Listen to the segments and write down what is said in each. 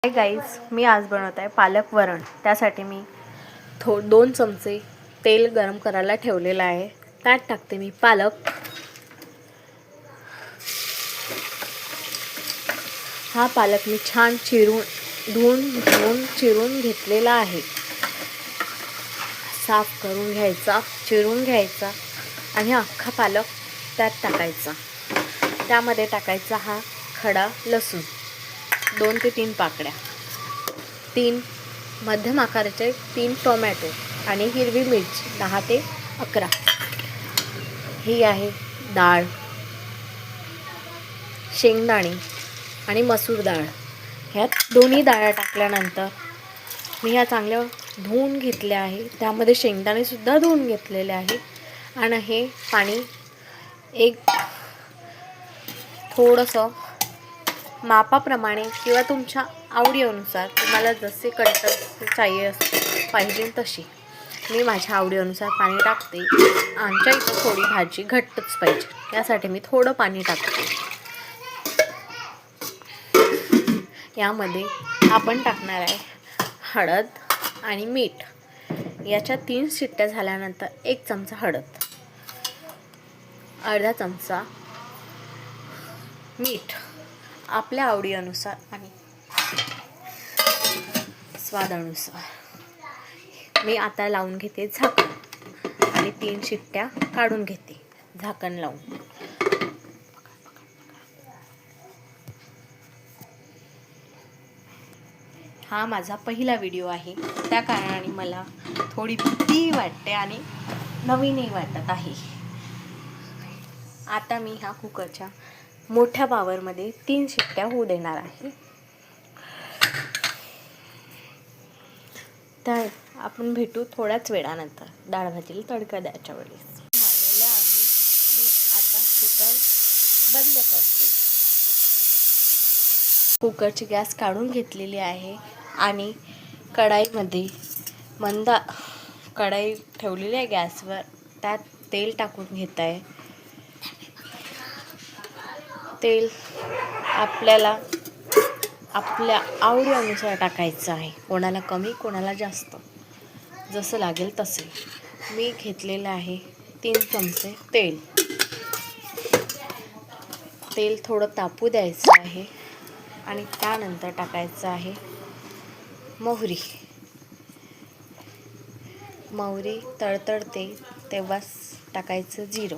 Hi guys, मी आज बनवत आहे पालक वरण। त्यासाठी मी 2 चमचे तेल गरम करायला ठेवलेलं आहे। त्यात टाकते मी पालक। हा पालक मी छान धुवून चिरून घेतलेला आहे। साफ करून घ्यायचा, चिरून घ्यायचा आणि अख्खा पालक त्यात टाकायचा। त्यामध्ये टाकायचा हा खडा लसूण 2 ते 3 पाकळ्या, 3 मध्यम आकाराचे 3 टोमॅटो आणि हिरवी मिरची 10 ते 11। ही आहे डाळ, शेंगदाणे आणि मसूर डाळ। ह्यात दोन्ही डाळ्या टाकल्यानंतर मी ह्या चांगल्या धुवून घेतल्या आहे। त्यामध्ये शेंगदाणे सुद्धा धुवून घेतलेले आहे आणि हे पाणी एक थोडंसं मापाप्रमाणे किंवा तुमच्या आवडीनुसार, तुम्हाला जसे कणिक पाहिजे तशी मी माझ्या आवडीनुसार पाणी टाकते। आमच्या इथं थोडी भाजी घट्टच पाहिजे, यासाठी मी थोडं पाणी टाकते। यामध्ये आपण टाकणार आहे हळद आणि मीठ। याच्या 3 शिट्ट्या झाल्यानंतर 1 चमचा हळद, अर्धा चमचा मीठ आपल्या आवडीनुसार आणि स्वादानुसार। मी आता लावून घेते झाकण आणि 3 शिट्ट्या काढून घेते झाकण लावून। हा माझा पहिला व्हिडिओ आहे, त्या कारणाने मला थोडी भीती वाटते आणि नवीनही वाटत आहे। आता मी ह्या कुकरच्या मोठ्या पावरमध्ये 3 शिट्ट्या होऊ देणार आहे। तर आपण भेटू थोड्याच वेळानंतर डाळ भाजीला तडका द्यायच्या वेळेस। झालेलं आहे, मी आता कुकर बंद करते। कुकरची गॅस काढून घेतलेली आहे आणि कढाईमध्ये कढाई ठेवलेली आहे गॅसवर। त्यात तेल टाकून घेत आहे। तेल आपल्याला आपल्या आवडीनुसार टाकायचं आहे, कोणाला कमी कोणाला जास्त, जसं लागेल तसे। मी घेतलेलं आहे 3 चमचे तेल। तेल थोडं तापू द्यायचं आहे आणि त्यानंतर टाकायचं आहे मोहरी तडतडते तेव्हाच टाकायचं जिरं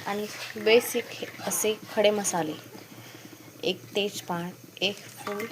आणि बेसिक असे खडे मसाले, 1 तेजपान, 1 फूल